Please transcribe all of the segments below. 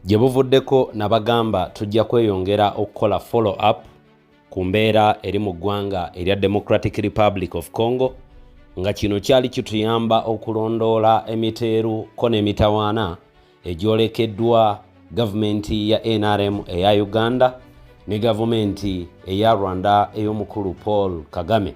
gye buvuddeko nabagamba tujja kweyongera okukola follow up ku mbeera eri mu ggwanga erya Democratic Republic of Congo nga kino kyali kituyamba okulondoola emiteeru ko n'emitawaana egyolekeddwa gavumenti ya NRM eya Uganda ne gavumenti eya Rwanda ey'omukulu Paul Kagame.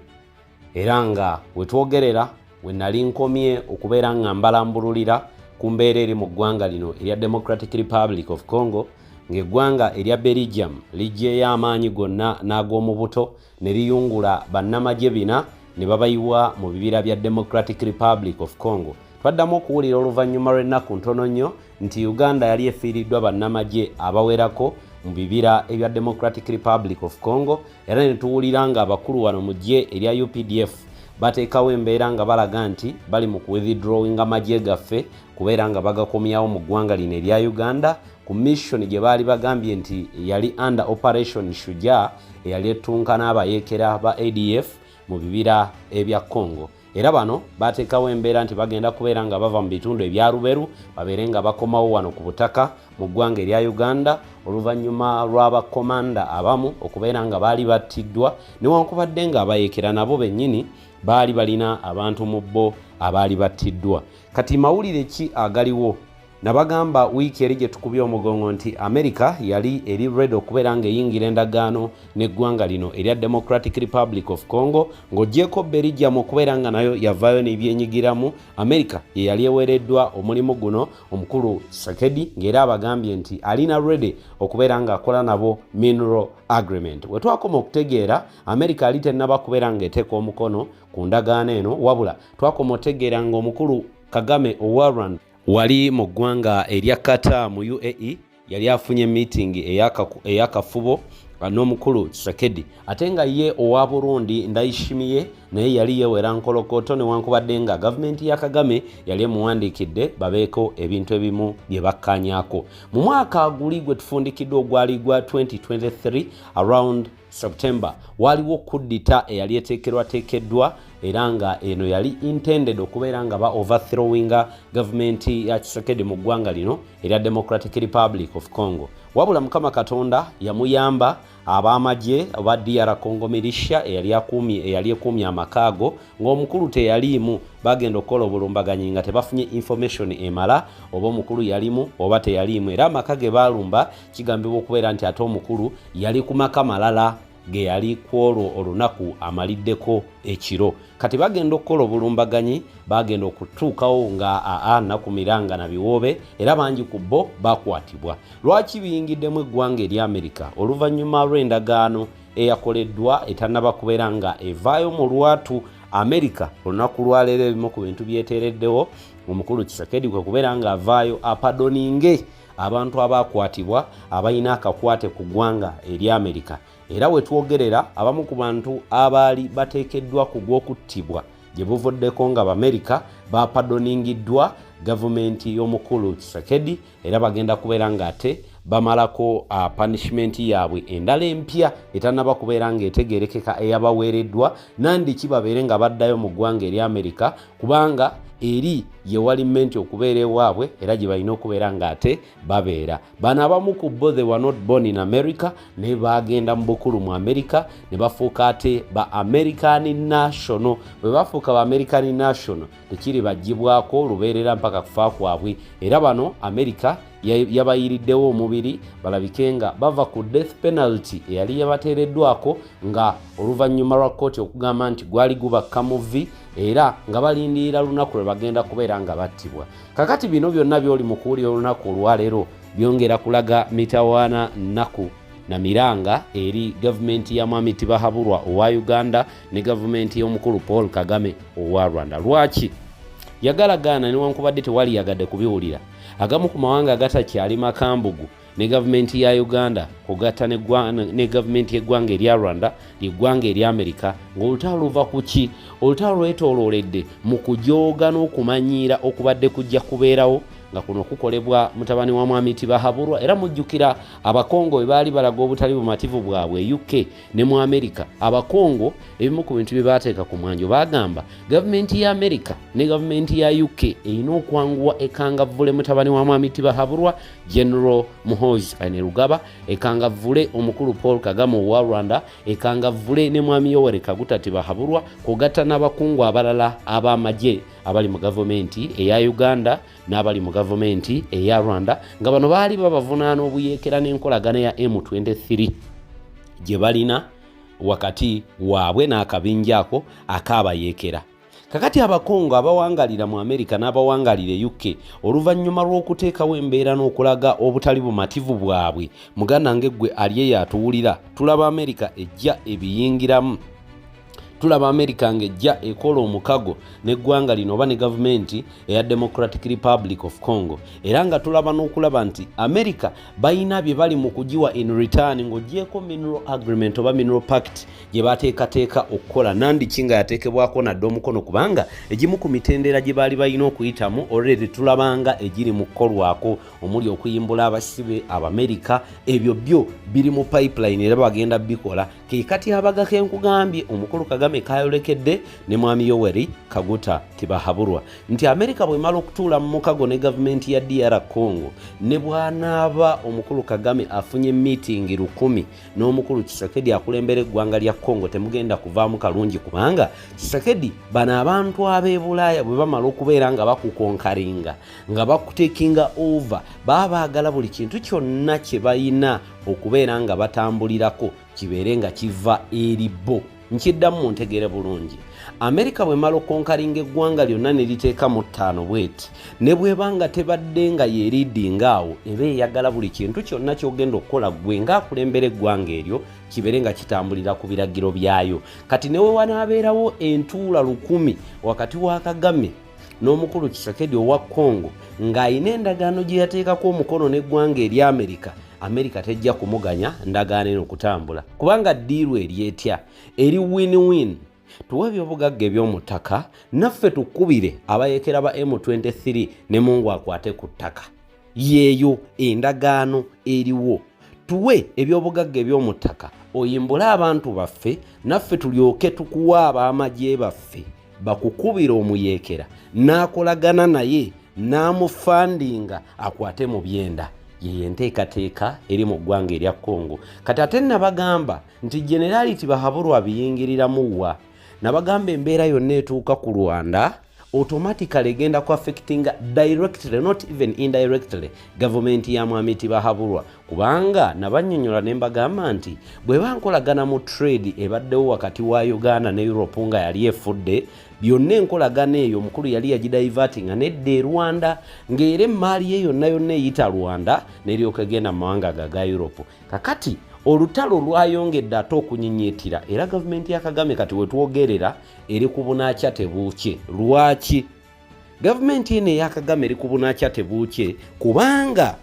Era nga wetwogerera we nali nkomye okubeera nga mbalambululira ku mbeera eri mu ggwanga lino erya Democratic Republic of Congo ng'eggwanga erya Besigye liggyeyo amaanyi gonna n'ag'omu buto ne liyungula bannamagye bina ne babayiwa mu bibira bya Democratic Republic of Congo. Twaddamu okuwulira oluvannyuma lw'ennaku ntono nnyo nti Uganda yali efiiriddwa bannamagye abawerako mu bibira ebya Democratic Republic of Congo, era ne tuwulira nga abakulu wano mu ggye erya UPDF bateekawo embeera nga balaga nti bali mu kuwithdrawinga magye gaffe kubeera nga bagakomyawo mu ggwanga lino erya Uganda ku mission gye baali bagambye nti yali under operation Shujaa eyali ettunka n'abayeekera ba ADF mu bibira ebya Congo. Era bano bateekawo embeera nti bagenda kubeera nga bava mu bitundu ebya Ruberu babeere nga bakomawo wano ku butaka mu ggwanga erya Uganda oluvannyuma lw'abakomanda abamu okubeera nga baali battiddwa newankubadde nga abayeekera nabo bennyini baali balina abantu mu bo abaali battiddwa. Kati mawulire ki agaliwo? Nabagamba wiiki eri gye tukubye omugongo nti Amerika yali eri ready okubeera ng'eyingira endagaano n'eggwanga lino erya Democratic Republic of Congo ng'oggyeko Besigye okubeera nga nayo yavaayo n'ebyenyigiramu. Amerika ye yali eweereddwa omulimu guno omukulu Tshisekedi ng'era abagambye nti alina ready okubeera ng'akola nabo mineral agreement. We twakoma okutegeera Amerika ali tennaba kubeera ng'eteeka omukono ku ndagaano eno, wabula twakoma otegeera ng'omukulu Kagame owa Rwanda wali mu ggwanga erya Qatar mu UAE yali afunye meeting eyakafubo n'omukulu Tshisekedi, ate nga ye owa Burundi Ndayishimiye naye yali yewera nkolokoto newankubadde nga gavumenti ya Kagame yali emuwandiikidde babeeko ebintu ebimu bye bakkaanyaako. Mu mwaka guli gwe tufundikiddwa ogwali gwa 2023 around September waliwo kuddita eyali eteekerwateekeddwa era nga eno yali intended okubeera nga ba overthrowinga gavumenti ya Tshisekedi mu ggwanga lino erya Democratic Republic of Congo. Wabula Mukama Katonda yamuyamba ab'amagye aba DR Congo militia eyali ekumye amakaago ng'omukulu teyaliimu bagenda okukola obulumbaganyi nga tebafunye information emala oba omukulu yalimu oba teyaliimu, era amaka ge baalumba kigambibwa okubeera nti ate omukulu yali ku maka malala ge yali kwolwo olunaku amaliddeko ekiro. Kati bagenda okukola obulumbaganyi bagenda okutuukawo nga nakumiranga na biwoobe era bangi ku bo bakwatibwa. Lwaki biyingiddemu eggwanga erya Amerika oluvannyuma lw'endagaano eyakoleddwa etannaba kubeera nga evaayo mu lwatu? Amerika olunaku lwaleero ebimu ku bintu byeteereddewo omukulu Tshisekedi kwe kubeera nga avaayo apadoninge abantu abakwatibwa abalina akakwate ku ggwanga erya Amerika. Era wetwogerera abamu ku bantu abaali bateekeddwa ku gw'okuttibwa gye buvuddeko nga B'Amerika bapadoningiddwa gavumenti y'omukulu Tshisekedi era bagenda kubeera nga ate bamalako punishment yaabwe endala empya etannaba kubeera ng'etegeerekeka eyabaweereddwa nandiki babeere nga baddayo mu ggwanga erya Amerika kubanga eri ye walimenti okubeera ewaabwe era gye balina okubeera ng'ate babeera. Bano abamu ku bo they were not born in America ne bagenda mu bukulu mu America ne bafuuka ate ba American national. Bwe bafuuka ba American national tekiri bagibwako lubeerera mpaka kufa kwabwe, era bano America yabayiriddewo omubiri balabike nga bava ku death penalty eyali yabateereddwako nga oluvannyuma lwa kkooti okugamba nti gwali gubakka muvi era nga balindirira lunaku lwe bagenda kubeera nga battibwa. Kakati bino byonna byoli mu kuwulira olunaku olwaleero byongera kulaga mitawaana nnaku na miranga eri gavumenti ya Mwami Tibahabulwa owa Uganda ne gavumenti y'omukulu Paul Kagame owa Rwanda. Lwaki yagalagaana newankubadde tewali yagadde kubiwulira? Agamu ku mawanga agatakyali makambugu ne gavumenti ya Uganda kugatta ne gavumenti y'eggwanga erya Rwanda ly'eggwanga erya Amerika ng'olutalo luva ku ki? Olutalo lwetoolooledde mu kujooga n'okumanyiira okubadde kujja kubeerawo nga kuno kukolebwa mutabani wa mwami tibahabulwa era mujjukira abakongo bwe baali balaga obutali bumativu bwabwe UK ne mu Amerika. Abakongo ebimu ku bintu bye baateeka ku mwanjo bagamba gavumenti ya Amerika ne gavumenti ya UK erina okwanguwa ekangavvule mutabani wa mwami tibahabulwa General Muhoozi Kainerugaba, ekangavvule omukulu Paul Kagame owa Rwanda, ekangavvule ne mwami Yoweri Kaguta tibahabulwa kugatta n'abakungu abalala ab'amagye abali mu gavumenti eya Uganda n'abali mu gavumenti eya Rwanda, nga bano baali babavunaana obuyeekera n'enkolagana ya M23 gye balina wakati waabwe n'akabinja ako akaabayeekera. Kakati abakongo abawangalira mu Amerika n'abawangalira UK oluvannyuma lw'okuteekawo embeera n'okulaga obutali bumativu bwabwe, muganda ng'eggwe aliye yatuwulira, tulaba Amerika ejja ebiyingiramu, tulaba Amerika ng'ejja ekola omukago n'eggwanga lino oba ne gavumenti eya Democratic Republic of Congo, era nga tulaba n'okulaba nti Amerika bayina bye bali mu kugiwa in return ng'ogyeko mineral agreement oba mineral pact gye bateekateeka okukola, nandiki nga yateekebwako nadde omukono kubanga egimu ku mitendera gye baali balina okuyitamu already tulabanga egiri mu kukolwako, omuli okuyimbula abasibe Abamerika, ebyo byo biri mu pipeline era bagenda bikola. Kati abagako enkugambye omukulu Kagame kayolekedde ne mwami Yoweri Kaguta tibahabulwa nti Amerika bwemala okutuula mu mukago ne gavumenti ya DR Congo ne bwanaaba omukulu Kagame afunye meeting 10 n'omukulu Tshisekedi akulembera eggwanga lya Congo temugenda kuvaamu kalungi kubanga Tshisekedi bano abantu ab'e Bulaaya bwe bamala okubeera nga bakukonkaringa nga bakutekinga over baagala buli kintu kyonna kye bayina okubeera nga batambulirako kibeere nga kiva eri bo. Nkiddamu muntegere bulungi, Amerika bwe mala okonkaringa eggwanga lyonna ne liteeka mu 5 bweti ne bwebanga tebadde nga yeeridinga awo eba eyagala buli kintu kyonna ky'ogenda okukola ggwe ng'akulembera eggwanga eryo kibeere nga kitambulira ku biragiro byayo. Kati ne we wanaabeerawo entuula 1000 wakati wa Kagame n'omukulu Tshisekedi owa Congo ng'ayina endagaano gye yateekako omukono n'eggwanga eri Amerika tejja kumuganya ndagaano eno okutambula kubanga ddiiru eri etya eri win-win. Tuwe ebyobugagga eby'omu ttaka naffe tukubire abayeekera ba M23 ne Mungu akwate ku ttaka, yeeyo endagaano eriwo. Tuwe ebyobugagga eby'omu ttaka oyimbule abantu baffe naffe tulyoke tukuwa ab'amagye baffe bakukubira omuyeekera n'akolagana naye n'amufandinga akwate mu byenda. Ye enteekateeka eri mu ggwanga erya Congo. Kati ate nabagamba nti Generali tibahabulwa biyingiriramu wa nabagamba embeera yonna etuuka ku Rwanda automatically egenda ku affectinga directly not even indirectly gavumenti ya mwami tibahabulwa kubanga nabannyonnyola ne mbagamba nti bwe bankolagana mu trade ebaddewo wakati wa Uganda ne Europe nga yali efudde byonna enkolagana eyo omukulu yali yagidivertinga nedda e Rwanda ng'era emmaali ye yonna yonna eyita Rwanda n'eryoka egenda mu mawanga ga Europe. Kakati olutalo lwayongedde ate okunyinyiitira era gavumenti ya Kagame kati wetwogerera eri ku bunaakya tebuukye. Lwaki gavumenti eno eya Kagame eri ku bunaakya tebuukye? Kubanga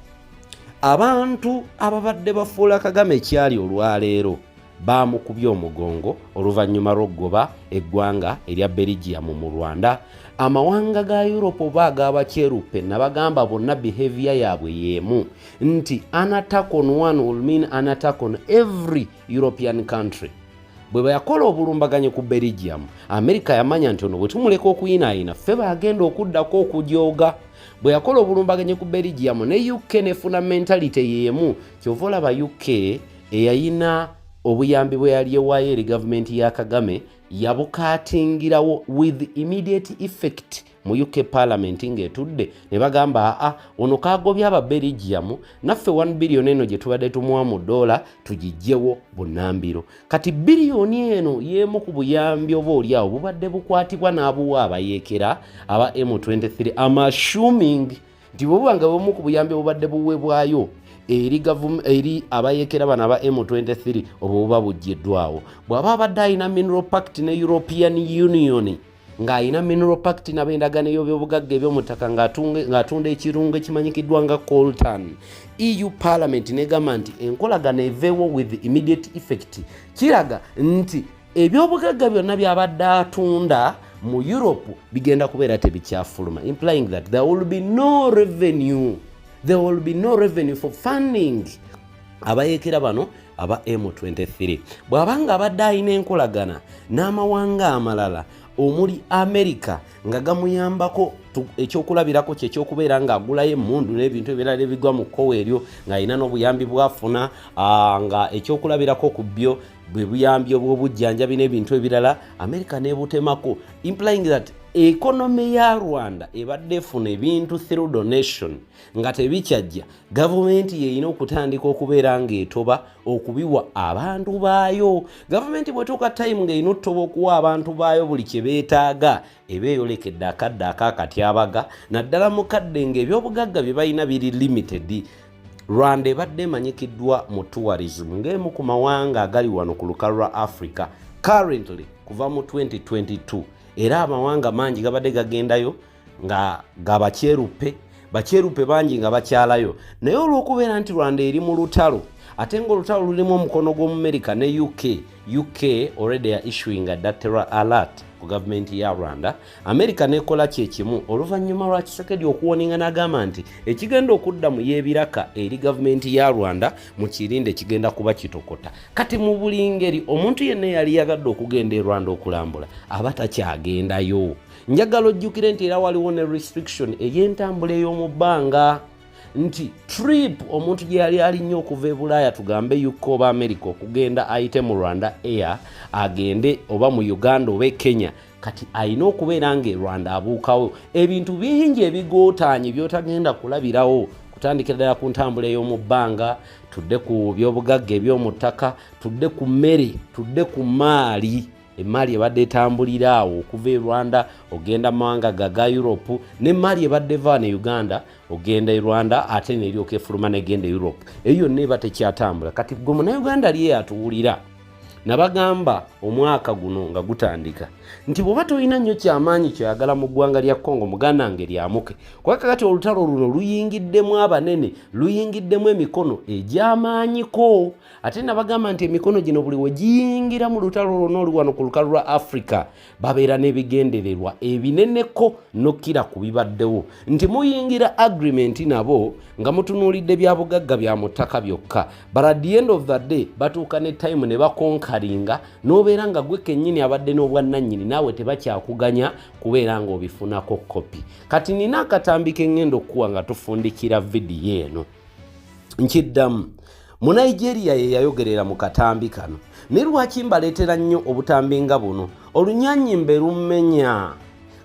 abantu ababadde bafuula Kagame ekyali olwaleero baamukubye omugongo oluvannyuma lw'oggoba eggwanga erya Besigye mu Rwanda. Amawanga ga Europe oba ag'abakyeruppe nabagamba bonna behavior yaabwe yeemu nti an attack on one will mean an attack on every European country. Bwe bayakola obulumbaganye ku Besigye, Amerika yamanya nti ono bwe tumuleka okuyinaayina ffe bagenda okuddako okujooga. Bwe yakola obulumbaganye ku Besigye ne UK nefuna mentality yeemu, kyova olaba UK eyayina obuyambi bwe yali ewaayo eri gavumenti ya Kagame yabukaatingirawo with immediate effect mu UK Parliament ng'etudde ne bagamba ono kaagobya aba Besigye naffe 1 billion eno gye tubadde tumuwa mu $, tugijjewo bunnambiro. Kati biliyoni eno y'emu ku buyambi oba oliawo bubadde bukwatibwa n'abuwa abayeekera aba M23. I'm assuming nti bwebubanga bumu ku buyambi obubadde buweebwayo eri abayeekera bano aba M23 oba buba buggiddwawo. Bw'aba abadde alina mineral pact ne European Union ng'alina mineral pact n'ab'endagaano y'ebyobugagga eby'omuttaka ng'atunda ekirungo ekimanyikiddwa nga coltan, EU Parliament negamba nti enkolagano eveewo with immediate effect, kiraga nti ebyobugagga byonna by'abadde atunda mu Europe bigenda kubeera tebikyafuluma, implying that there will be no revenue for funding abayeekera bano aba M23. Bw'abanga abadde alina enkolagana n'amawanga amalala omuli Amerika nga gamuyambako ekyokulabirako kye ekyokubeera ng'agulayo emmundu n'ebintu ebirala ebigwa mu kkowe eryo ng'alina n'obuyambi bwafuna, nga ekyokulabirako ku byo bwe buyambi obw'obujjanjabi n'ebintu ebirala, Amerika n'ebutemako, implying that economy ya Rwanda ebadde efuna ebintu through donation nga tebikyajja, gavumenti yeyina okutandika okubeera ng'etoba okubiwa abantu baayo. Gavumenti bwetuuka time ng'eyina otoba okuwa abantu baayo buli kye beetaaga, eba eyolekedde akadde akakatyabaga, naddala mukadde ng'ebyobugagga bye balina biri limited. Rwanda ebadde emanyikiddwa mu tourism ng'emu ku mawanga agali wano ku lukalu lwa Africa currently kuva mu 2022, era amawanga mangi gabadde gagendayo nga bakyerupe bangi nga bakyalayo. Naye olw'okubeera nti Rwanda eri mu lutalo, ate ng'olutalo lulimu omukono gw'Omumerika ne UK already are issuing a data alert ku gavumenti ya Rwanda. Amerika nekola kyekimu oluvannyuma lwa Kisekedi okuwoninga n'agamba nti ekigenda okudda mu y'ebiraka eri gavumenti ya Rwanda mu kirinde kigenda kuba kitokota. Kati mu buli ngeri omuntu yenna yali yagadde okugenda e Rwanda okulambula aba takyagendayo. Njagala ojjukire nti era waliwo ne restriction ey'entambula ey'omu bbanga, nti trip omuntu gye yali alinnyo okuva e Bulaaya tugambe UK oba Amerika okugenda ayite mu Rwanda Air agende oba mu Uganda oba Kenya, kati ayina okubeera nga e Rwanda abuukawo. Ebintu bingi ebigootaanye by'otagenda kulabirawo, kutandikira ddala ku ntambula ey'omu bbanga, tudde ku byobugagga eby'omu ttaka, tudde ku mmere, tudde ku maali. Emali ebadde etambulira awo okuva e Rwanda ogenda mu mawanga ga Europe, n'emali ebadde eva ne Uganda ogenda e Rwanda ate n'eryoka efuluma n'egenda e Europe. Eyo yonna eba tekyatambula. Kati gwe Munnayuganda liye atuwulira, nabagamba omwaka guno nga gutandika nti bw'oba tolina nnyo kyamaanyi kyoyagala mu ggwanga lya Congo, muganda wange lyamuke. Kuba kakati olutalo luno luyingiddemu abanene, luyingiddemu emikono egy'amaanyiko. Ate nabagamba nti emikono gino buli we giyingira mu lutalo luno oli wano ku lukalu lwa Africa babeera n'ebigendererwa ebineneko nokkira ku bibaddewo, nti muyingira agreement nabo nga mutunuulidde bya bugagga bya mu ttaka byokka, but at the end of the day batuuka ne time ne bakonkalinga n'obeera nga gwe kennyini abadde n'obwannannyini naawe tebakyakuganya kubeera ng'obifunako kopi. Kati nina akatambi ke ngenda okuwa nga tufundikira vidiyo eno. Nkiddamu, mu Nigeria ye yayogerera mu katambi kano, ne lwaki mbaleetera nnyo obutambi nga buno, olunyannyimbe lummenya.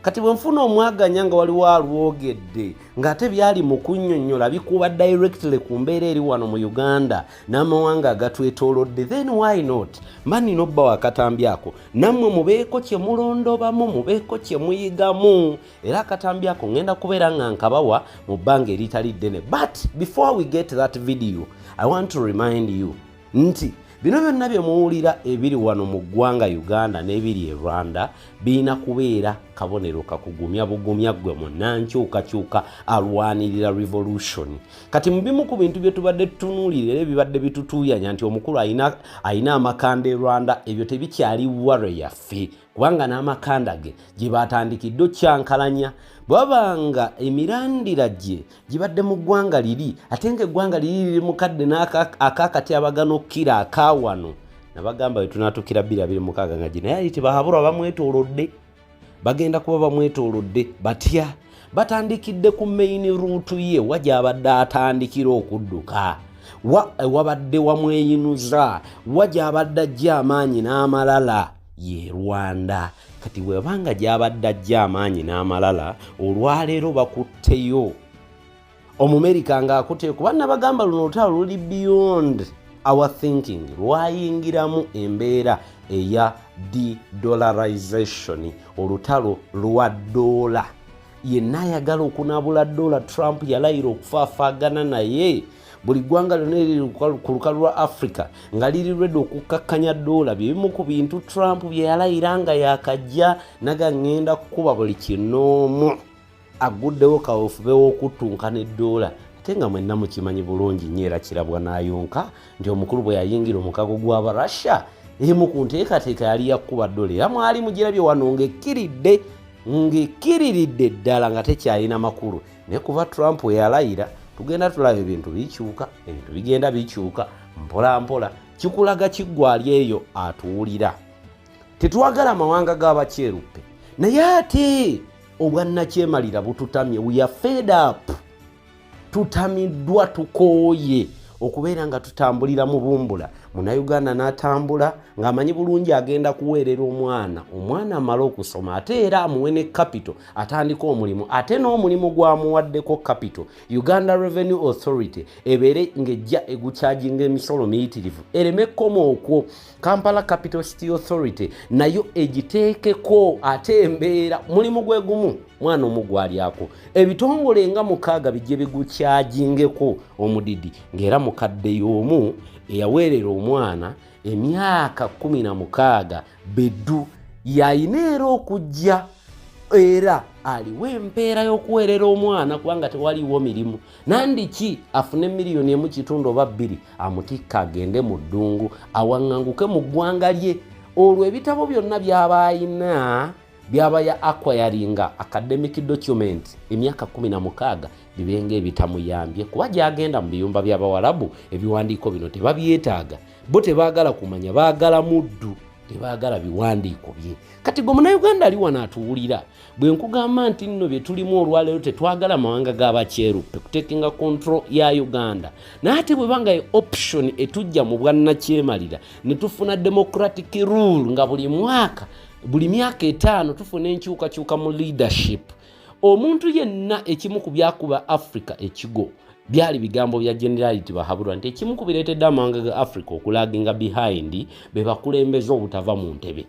Kati bwe nfuna omwaganya nga waliwo alwogedde ng'ate byali mu kunnyonnyola bikuba directly ku mbeera eri wano mu Uganda n'amawanga agatwetoolodde, then why not? Mani nobba wakatambi ako nammwe mubeeko kye mulondobamu, mubeeko kye muyigamu, era akatambi ako ngenda kubeera nga nkabawa mu bbanga eritali ddene. But before we get that video, I want to remind you nti bino byonna bye muwulira ebiri wano mu ggwanga Uganda n'ebiri e Rwanda birina kubeera kabonero kakugumya bugumya gwe munnankyukakyuka alwanirira revolution. Kati mu bimu ku bintu bye tubadde tutunuulira era ebibadde bitutuuyanya nti omukulu ayina amakanda e Rwanda, ebyo tebikyali ware yaffe, kubanga n'amakanda ge gye batandikidde okyankalanya. Bwabanga emirandira gye gibadde mu ggwanga liri, ate ng'eggwanga liri liri mukadde n'akakatyabagano kkira akawano, nabagamba bwe tunaatukira 226 nga gye naye ali tebahabulwa bamwetoolodde, bagenda kuba bamwetoolodde batya. Batandikidde ku main route ye wajja abadde atandikira okudduka, wabadde wamweyinuza, wajja abadde ajja amaanyi n'amalala ye Rwanda. Kati webanga gyabadde ajja amaanyi n'amalala, olwaleero bakutteyo. Omumerika ng'akuteyo kuba nabagamba luno olutalo luli beyond our thinking, lwayingiramu embeera eya de-dollarization, olutalo lwa dola. Yenna ayagala okunaabula dola, Trump yalayira okufaafaagana naye. Buli ggwanga lyonna eriri ku lukalu lwa Africa nga liri ready okukakkanya dola. Bimu ku bintu Trump bye yalayira nga yakajja naga ngenda kukuba buli kinoomu, aguddewo kawefube w'okuttunka ne dola. Ate nga mwenna mukimanyi bulungi nnyo era kirabwa n'ayonka nti omukulu bwe yayingira omukago gw'Abarussia emu ku nteekateeka yali yakkuba ddole era mwali mugirabye wano ng'ekkiriridde ddala nga tekyalina makulu naye kuva Trump yalayira tugenda tulaba ebintu bikyuka ebintu bigenda bikyuka mpola mpola kikulaga kiggwali eyo atuwulira tetwagala amawanga g'abakyeruppe naye ate obwannakyemalira bututamye we are fed up tutamiddwa tukooye okubeera nga tutambulira mu bumbula Munnayuganda n'atambula ng'amanyi bulungi agenda kuweerera omwana amala okusoma ate era amuwe ne capital atandika omulimu ate n'omulimu gwamuwaddeko capital Uganda Revenue Authority ebeere ng'ejja egukyajinga emisolo miyitirivu ereme kkomo okwo Kampala Capital City Authority nayo egiteekeko ate embeera mulimu gwe gumu mwana omugwalyako ebitongole nga 6 bijje bigukyajingeko omudidi ng'era mukadde y'omu eyaweerera omwana emyaka 16 beddu yayina era okujja era aliwo empeera y'okuweerera omwana kubanga tewaliwo mirimu nandiki afune miliyoni 1.2 amutikka agende mu ddungu awaŋŋanguke mu ggwanga lye olwo ebitabo byonna by'abayina byaba ya acquiringa academic document emyaka 16 bibenga ebitamuyambye kuba gyagenda mu biyumba by'abawalabu ebiwandiiko bino tebabyetaaga bo tebaagala kumanya baagala muddu tebaagala biwandiiko bye kati gwe Munnayuganda ali wano atuwulira bwe nkugamba nti nno bye tulimu olwaleero tetwagala mawanga g'abakyeruppe kutekinga control ya Uganda naye ate bwe banga option etujja mu bwannakyemalira ne tufuna democratic rule nga buli myaka 5 tufuna enkyukakyuka mu leadership omuntu yenna ekimu ku byakuba Africa ekigo byali bigambo bya generality bahabulwa nti ekimu ku bireetedde amawanga ga Africa okulaginga behind be bakulembeza obutava mu ntebe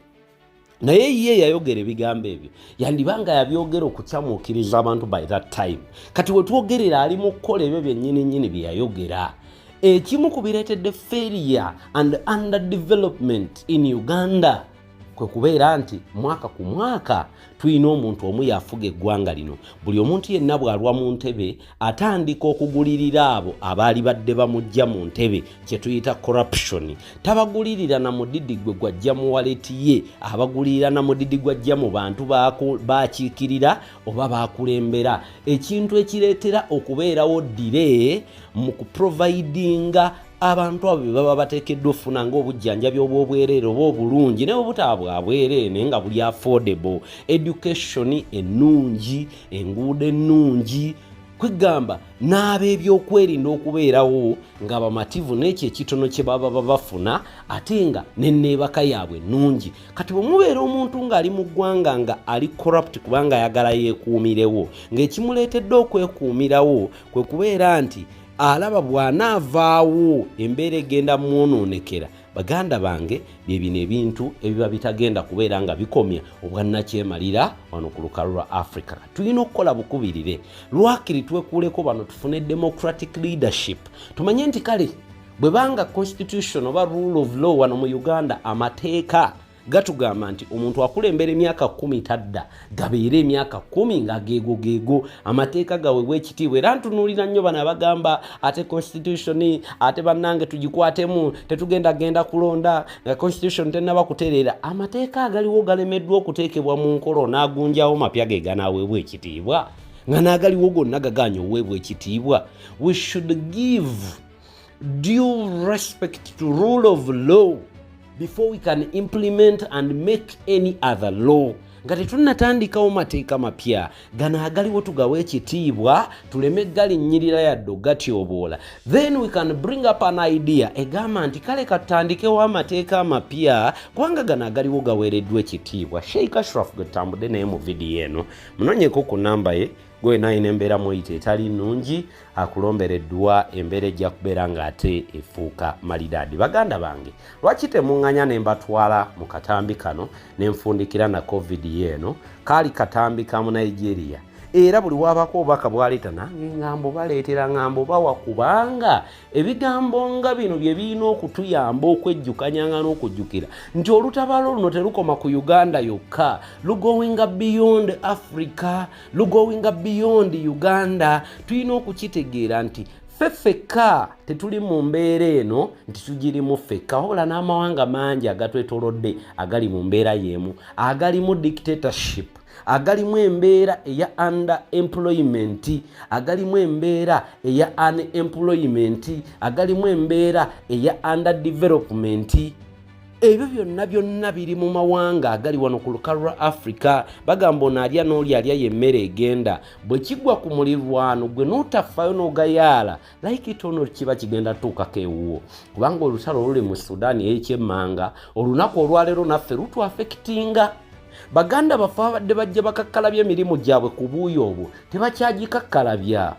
naye ye yayogera ebigambo ebyo yandibanga yabyogera okukyamuukiriza abantu by that time kati we twogerera ali mu kukola ebyo byennyini bye yayogera ekimu ku bireetedde failure and underdevelopment in Uganda kwe kubeera nti mwaka ku mwaka tulina omuntu omu yafuga eggwanga lino buli omuntu yenna bw'alwa mu ntebe atandika okugulirira abo abaali badde bamujja mu ntebe kye tuyita corruption tabagulirira na mudidi gwe gwajja mu waleti ye abagulirira na mudidi gwajja mu bantu baakiikirira oba baakulembera ekintu ekireetera okubeerawo dire mu kuprovidinga abantu abo baba bateekeddwa ofuna ng'obujjanjabi obw'obwereere oba obulungi naye obutaba bwa bwereere naye nga buli affordable education ennungi enguudo ennungi kwegamba n'ab'ebyokwerinda okubeerawo nga bamativu n'ekyo ekitono kye baba bafuna ate nga n'enneebaka yaabwe ennungi kati bwe mubeera omuntu ng'ali mu ggwanga nga ali corrupt kubanga ayagala yeekuumirewo ng'ekimuleetedde okwekuumirawo kwe kubeera nti alaba bw'anaavaawo embeera egenda mwonoonekera baganda bange bye bino ebintu ebiba bitagenda kubeera nga bikomya obwannakyemalira wano ku lukalu lwa Africa tulina okukola bukubirire lwakiri twekuuleko bano tufune democratic leadership tumanye nti kale bwe banga constitution oba rule of law wano mu Uganda amateeka gatugamba nti omuntu akulembera emyaka 10 tadda gabeera emyaka 10 nga geego amateeka gaweebwa ekitiibwa era ntunuulira nnyo bano abagamba ate constitution ate bannange tugikwatemu tetugenda kulonda nga constitution tennaba kutereera amateeka agaliwo galemeddwa okuteekebwa mu nkolo n'agunjawo mapya ge ganaaweebwa ekitiibwa nga n'agaliwo gonna gaganya oweebwa ekitiibwa we should give due respect to rule of law before we can implement and make any other law nga tetunnatandikawo mateeka mapya gano agaliwo tugawe ekitiibwa tuleme galinnyirira yadde gatyoboola then we can bring up an idea egamba nti kale katandikewo amateeka amapya kubanga gano agaliwo gaweereddwa ekitiibwa Sheikh Ashraf gwetambudde naye mu vidiyo eno munonyeko ku namba ye gwe naine embeera muyite etali nnungi akulombereddwa embeera ejja kubeera ng'ate efuuka malidaadi baganda bange lwaki temuŋŋanya ne mbatwala mu katambi kano ne nfundikira na covid yeeno kaali katambi ka mu Nigeria era buli waabako obubaka bwaleeta nange ŋŋambo baleetera ŋŋambo bawa kubanga ebigambo nga bino bye birina okutuyamba okwejjukanyanga n'okujjukira nti olutabaalo luno terukoma ku Uganda yokka lugoinga beyond Africa lugoinga beyond Uganda tulina okukitegeera nti ffeka tetuli mu mbeera eno nti tugirimu ffeka wabula n'amawanga mangi agatwetoolodde agali mu mbeera y'emu agalimu dictatorship agalimu embeera eya underemployment agalimu embeera eya unemployment agalimu embeera eya underdevelopment ebyo byonna biri mu mawanga agali wano ku lukalu lwa Africa bagamba ono alya n'oli alya yemmere egenda bwe kigwa ku mulirwano gwe n'otafaayo n'ogayaala like itono kiba kigenda tuukako ewuwo kubanga olutalo oluli mu Sudan ey'ekyemmanga olunaku olwaleero naffe lutwafekitinga baganda baffe abadde bajja bakakkalabya emirimu gyabwe ku buuyo obwo tebakyagikakkalabya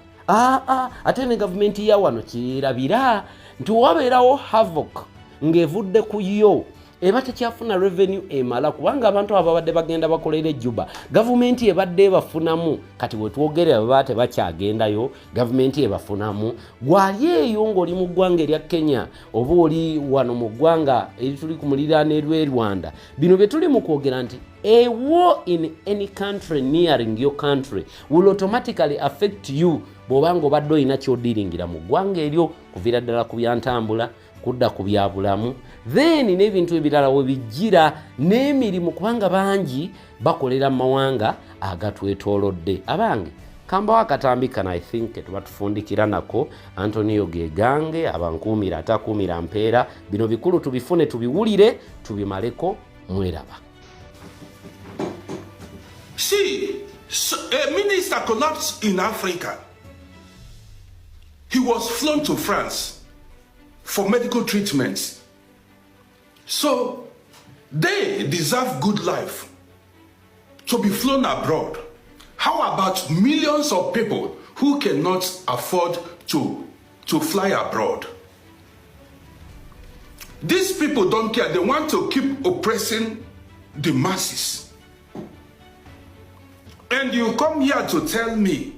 ate ne gavumenti ya wano kirabira nti wabeerawo havoc ng'evudde ku yo eba tekyafuna revenue emala kubanga abantu ababadde bagenda bakolera ejjuba gavumenti ebadde ebafunamu kati bwe twogere baba tebakyagendayo gavumenti ebafunamu gwali eyo ng'oli mu ggwanga erya Kenya oba oli wano mu ggwanga erituli ku muliraano erw'e Rwanda bino bye tuli mu kwogera nti a war in any country nearing your country will automatically affect you bw'obanga obadde olina ky'odiringira mu ggwanga eryo kuviira ddala ku byantambula kudda ku byabulamu then n'ebintu ebirala we bijjira n'emirimu kubanga bangi bakolera mu mawanga agatwetoolodde abange kambawo akatambi kano I think tubatufundikira nako Antonio Gegange abankuumira atakuumira mpeera bino bikulu tubifune tubiwulire tubimaleko mweraba. See, a minister collapsed in Africa. He was flown to France for medical treatments. So they deserve good life to be flown abroad. How about millions of people who cannot afford to fly abroad? These people don't care. They want to keep oppressing the masses. And you come here to tell me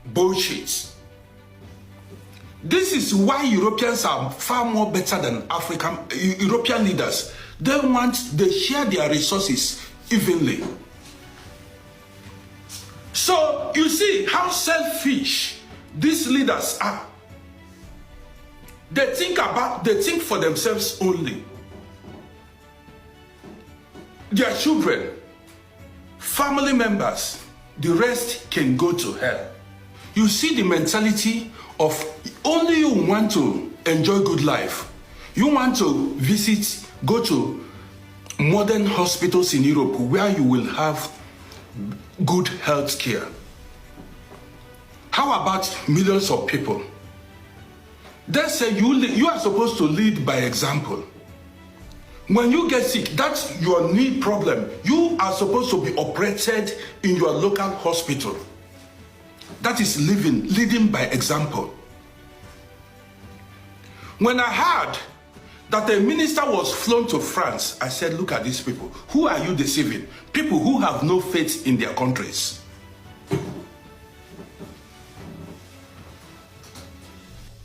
bullshit. This is why Europeans are far more better than European leaders. They share their resources evenly. So you see how selfish these leaders are. They think for themselves only. Their children, family members, the rest can go to hell. You see the mentality of only you want to enjoy good life. You want to visit, go to modern hospitals in Europe where you will have good health care. How about millions of people? They say you are supposed to lead by example. When you get sick, that's your knee problem. You are supposed to be operated in your local hospital. That is leading by example. When I heard that a minister was flown to France, I said, look at these people. Who are you deceiving? People who have no faith in their countries.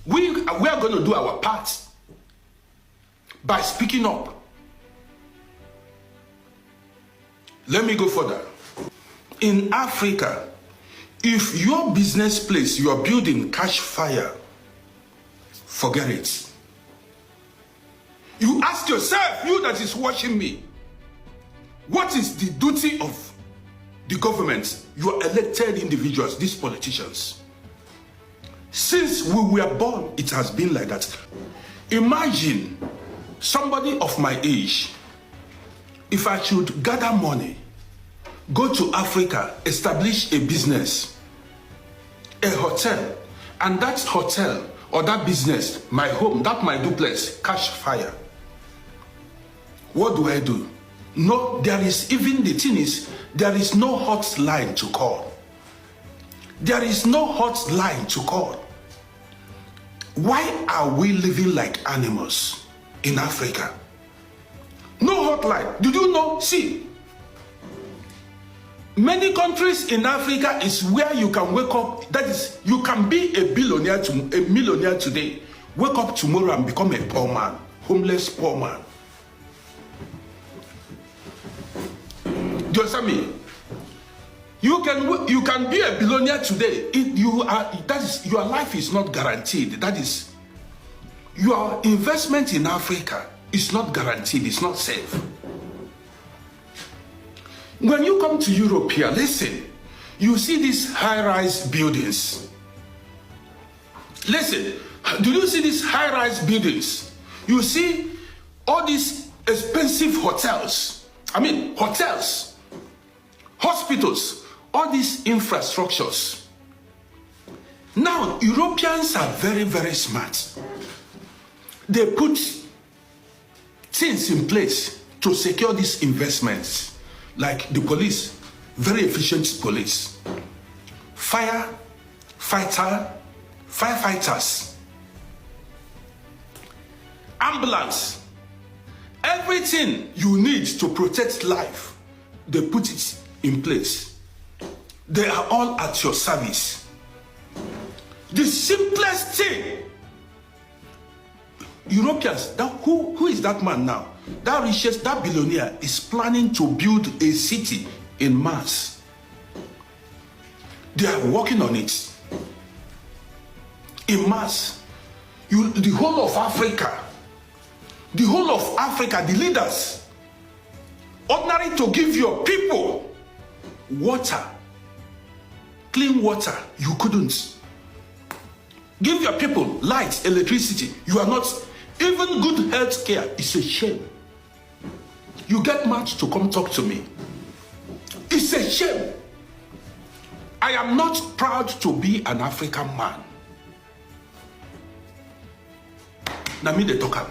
We are going to do our part by speaking up. Let me go further. In Africa, if your business place you are building catch fire, forget it. You ask yourself, you that is watching me, what is the duty of the government, your elected individuals, these politicians? Since we were born, it has been like that. Imagine somebody of my age, if I should gather money, go to Africa, establish a business, a hotel, and that hotel or that business, my home, that my duplex, catch fire. What do? No, there is, even the thing is, there is no hotline to call. There is no hotline to call. Why are we living like animals in Africa? No hotline. Did you know? See, many countries in Africa is where you can wake up. That is, you can be a millionaire today, wake up tomorrow and become a poor man, homeless poor man. Do you understand me? You can be a billionaire today. Your life is not guaranteed. That is, your investment in Africa is not guaranteed. It's not safe. When you come to Europe here, listen, you see these high-rise buildings. Listen, do you see these high-rise buildings? You see all these expensive hotels. I mean, hotels, hospitals, all these infrastructures. Now, Europeans are very, very smart. They put things in place to secure these investments, like the police, very efficient police, firefighters, ambulance, everything you need to protect life, they put it in place. They are all at your service. The simplest thing, Europeans, who is that man now? That richest, that billionaire is planning to build a city in Mars. They are working on it. In Mars, the whole of Africa, the leaders, ordinary to give your people water, clean water, you couldn't. Give your people light, electricity, you are not. Even good health care is a shame. You get mad to come talk to me. It's a shame. I am not proud to be an African man. Now me they talk.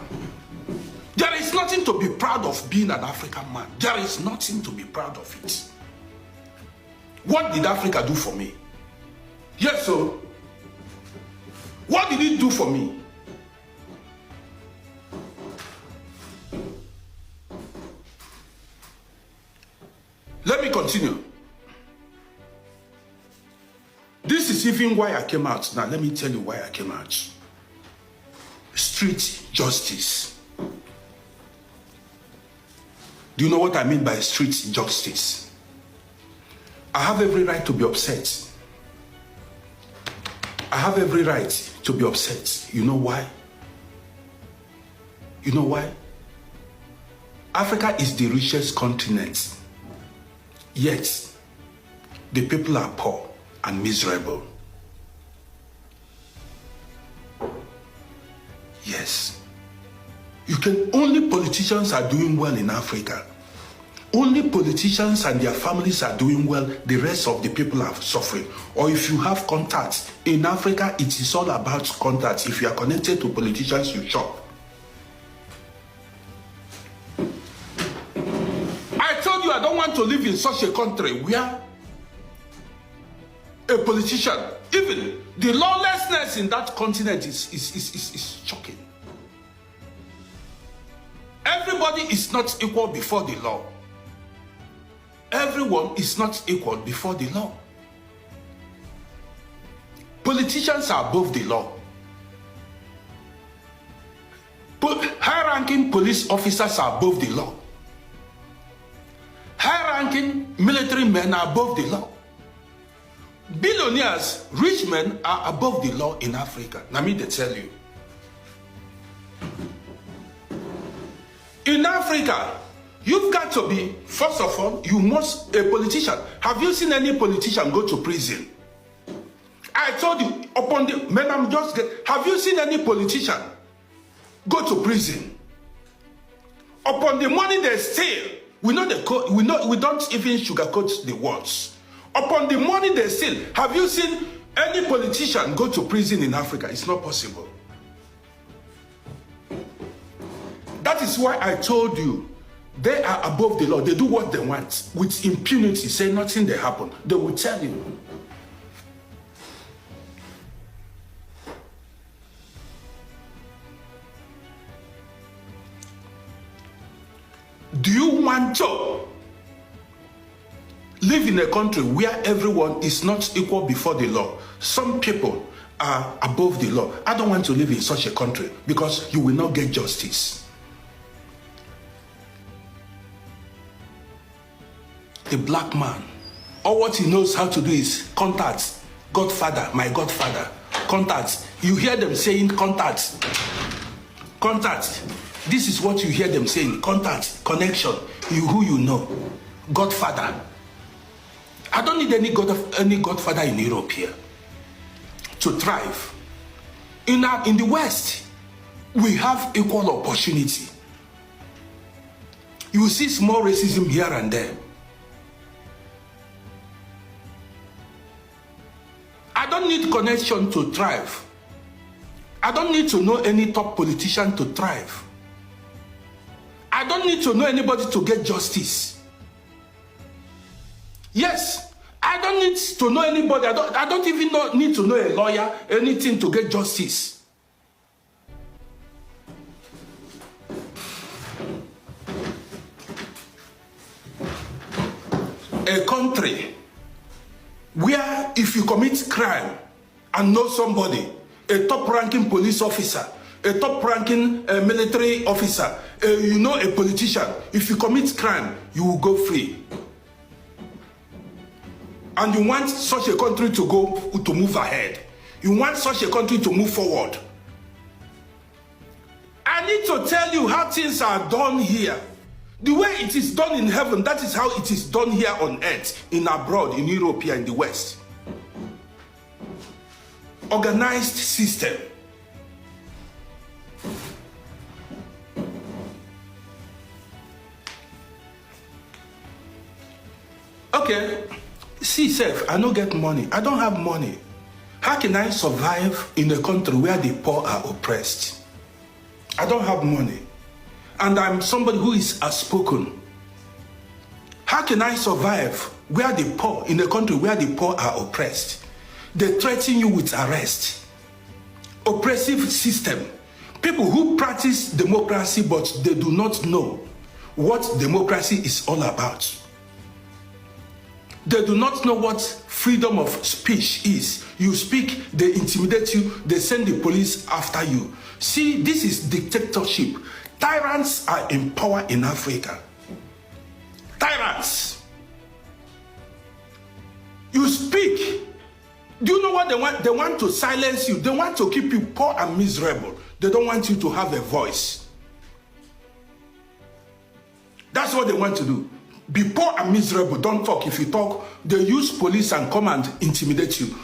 There is nothing to be proud of being an African man. There is nothing to be proud of it. What did Africa do for me? Yes, sir. What did it do for me? Let me continue. This is even why I came out. Now, let me tell you why I came out. Street justice. Do you know what I mean by street justice? I have every right to be upset. I have every right to be upset. You know why? You know why? Africa is the richest continent. Yet, the people are poor and miserable. Yes. Only politicians are doing well in Africa. Only politicians and their families are doing well. The rest of the people are suffering. Or if you have contacts, in Africa, it is all about contacts. If you are connected to politicians, you shop. I don't want to live in such a country where a politician, even the lawlessness in that continent is shocking. Everybody is not equal before the law. Everyone is not equal before the law. Politicians are above the law. High-ranking police officers are above the law. High-ranking military men are above the law. Billionaires, rich men are above the law in Africa. Let me tell you. In Africa, you've got to be, first of all, a politician. Have you seen any politician go to prison? I told you, have you seen any politician go to prison? Upon the money they steal, we don't even sugarcoat the words. Upon the money they steal, have you seen any politician go to prison in Africa? It's not possible. That is why I told you, they are above the law. They do what they want with impunity. Say nothing they happen. They will tell you. Do you want to live in a country where everyone is not equal before the law? Some people are above the law. I don't want to live in such a country because you will not get justice. A black man, All what he knows how to do is contacts. Godfather, my godfather. Contacts. You hear them saying contacts. Contact. This is what you hear them saying. Contact, connection. You who you know. Godfather. I don't need any godfather in Europe here to thrive. In the West, we have equal opportunity. You will see small racism here and there. I don't need connection to thrive. I don't need to know any top politician to thrive. I don't need to know anybody to get justice. Yes, I don't need to know anybody. I don't even need to know a lawyer, anything to get justice. A country where if you commit crime and know somebody, a top-ranking police officer, a top-ranking military officer, you know a politician, if you commit crime, you will go free. And you want such a country to move ahead. You want such a country to move forward. I need to tell you how things are done here. The way it is done in heaven, that is how it is done here on earth, in abroad, in Europe, here in the West. Organized system. Okay, see, Seth, I don't get money. I don't have money. How can I survive in a country where the poor are oppressed? I don't have money. And I'm somebody who is outspoken. How can I survive where the poor, in a country where the poor are oppressed? They threaten you with arrest. Oppressive system. People who practice democracy, but they do not know what democracy is all about. They do not know what freedom of speech is. You speak, they intimidate you, they send the police after you. See, this is dictatorship. Tyrants are in power in Africa. Tyrants. You speak. Do you know what they want? They want to silence you. They want to keep you poor and miserable. They don't want you to have a voice. That's what they want to do. Be poor and miserable. Don't talk. If you talk, they use police and come and intimidate you.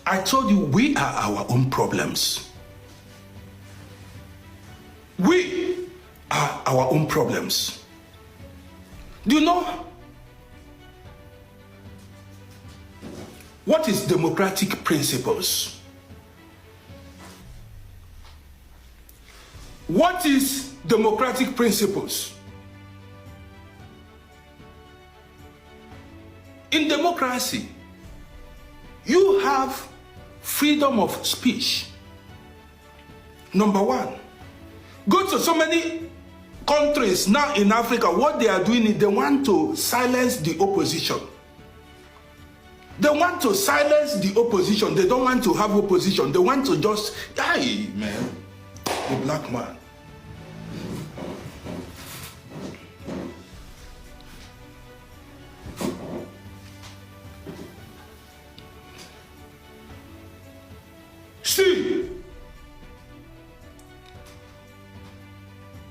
I told you, we are our own problems. We are our own problems. Do you know what is democratic principles? What is democratic principles? In democracy, you have freedom of speech. Number one, go to so many countries now in Africa. What they are doing is they want to silence the opposition. They want to silence the opposition. They don't want to have opposition. They want to just die, man. The black man. See,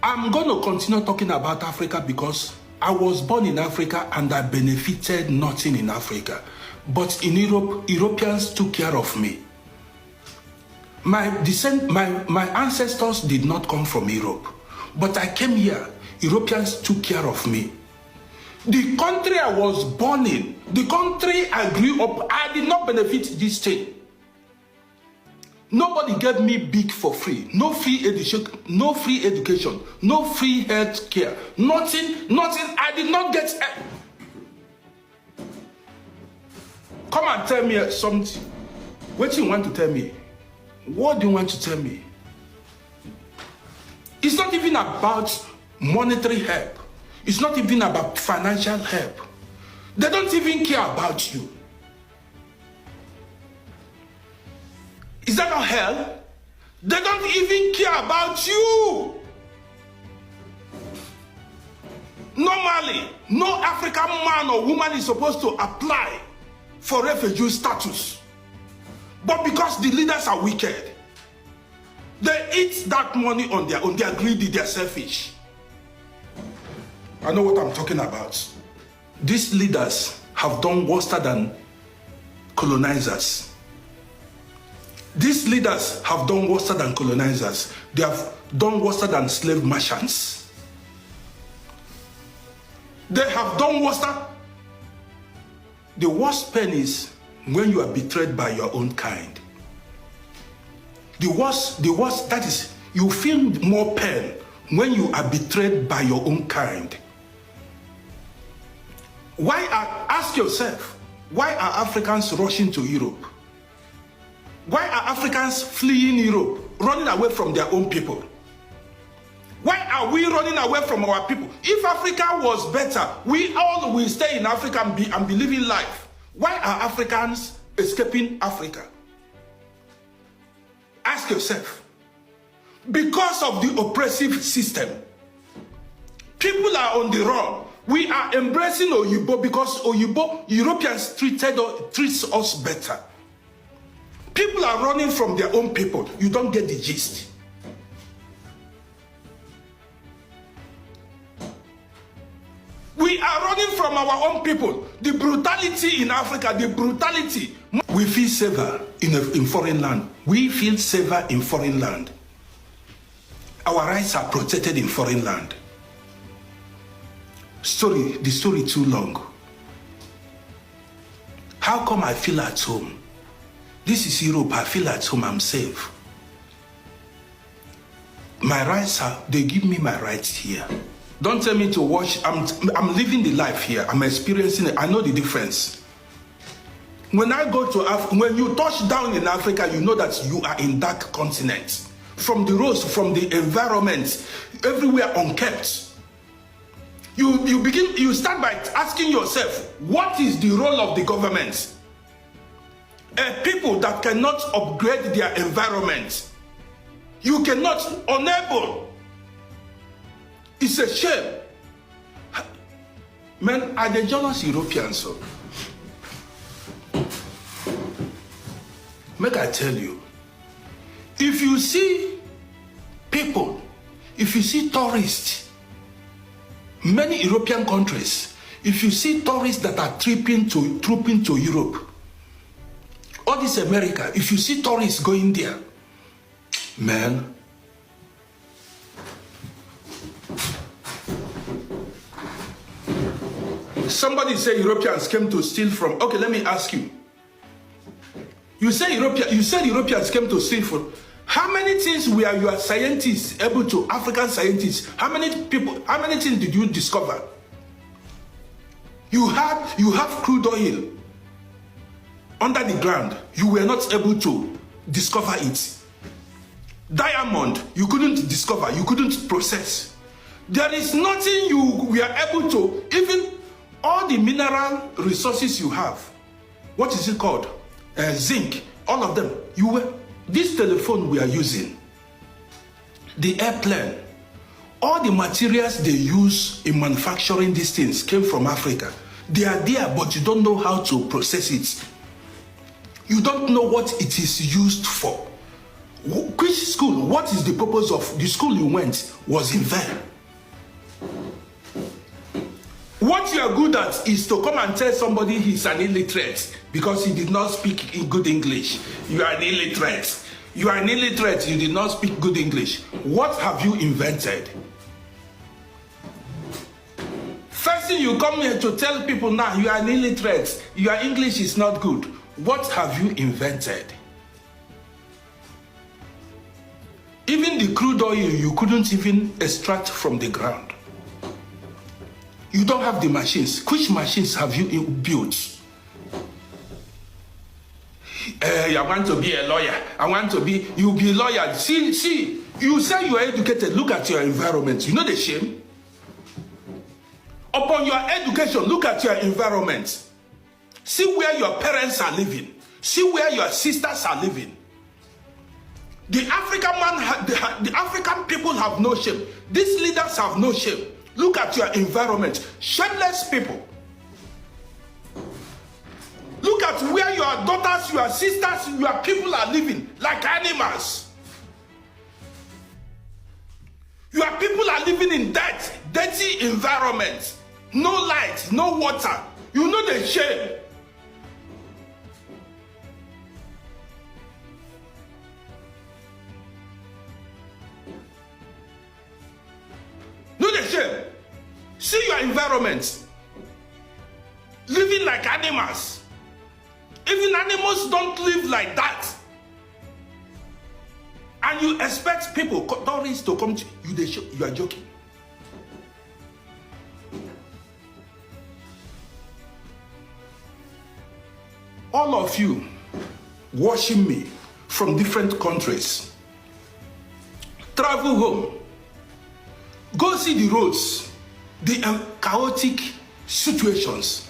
I'm going to continue talking about Africa because I was born in Africa and I benefited nothing in Africa. But in Europe, Europeans took care of me. My ancestors did not come from Europe. But I came here, Europeans took care of me. The country I was born in, the country I grew up, I did not benefit this thing. Nobody gave me big for free. No free education, no free health care. Nothing. I did not get. Come and tell me something. What do you want to tell me? What do you want to tell me? It's not even about monetary help. It's not even about financial help. They don't even care about you. Is that not hell? They don't even care about you. Normally, no African man or woman is supposed to apply for refugee status. But because the leaders are wicked, they eat that money on their own. They are greedy, they are selfish. I know what I'm talking about. These leaders have done worse than colonizers. These leaders have done worse than colonizers. They have done worse than slave merchants. They have done worse than... The worst pain is when you are betrayed by your own kind. The worst, that is, you feel more pain when you are betrayed by your own kind. Ask yourself, why are Africans rushing to Europe? Why are Africans fleeing Europe, running away from their own people? Why are we running away from our people? If Africa was better, we all will stay in Africa and be living life. Why are Africans escaping Africa? Ask yourself. Because of the oppressive system. People are on the run. We are embracing Oyibo because Europeans treats us better. People are running from their own people. You don't get the gist. We are running from our own people. The brutality in Africa, the brutality. We feel safer in foreign land. We feel safer in foreign land. Our rights are protected in foreign land. The story too long. How come I feel at home? This is Europe, I feel at home, I'm safe. My rights they give me my rights here. Don't tell me to watch, I'm living the life here, I'm experiencing it, I know the difference. When I go to Africa, when you touch down in Africa, you know that you are in that continent. From the roads, from the environment, everywhere unkept. You start by asking yourself, what is the role of the government? People that cannot upgrade their environment. You cannot, unable. It's a shame. Man, are the jealous Europeans? So? Make I tell you, if you see people, if you see tourists, many European countries, if you see tourists that are trooping to Europe, all this America, if you see tourists going there, man, somebody say Europeans came to steal from. Okay, let me ask you. You said Europeans came to steal from. How many things were your scientists able to, African scientists, how many things did you discover? You have crude oil under the ground. You were not able to discover it. Diamond, you couldn't discover, you couldn't process. There is nothing you were able to, even all the mineral resources you have. What is it called? Zinc, all of them. This telephone we are using, the airplane, all the materials they use in manufacturing these things came from Africa. They are there, but you don't know how to process it. You don't know what it is used for. Which school, what is the purpose of the school you went was in vain. What you are good at is to come and tell somebody he's an illiterate because he did not speak good English. You are an illiterate. You are an illiterate, you did not speak good English. What have you invented? First thing you come here to tell people now, you are an illiterate, your English is not good. What have you invented? Even the crude oil you couldn't even extract from the ground. You don't have the machines. Which machines have you built? I want to be a lawyer. You be a lawyer. See, you say you are educated. Look at your environment. You know the shame? Upon your education, look at your environment. See where your parents are living. See where your sisters are living. The African people have no shame. These leaders have no shame. Look at your environment. Shameless people. Look at where your daughters, your sisters, your people are living like animals. Your people are living in dirty environments. No light, no water. You know the shame. Know the shame. See your environment. Living like animals. Even animals don't live like that. And you expect people, tourists, to come to you, you are joking. All of you watching me from different countries, travel home, go see the roads, the chaotic situations.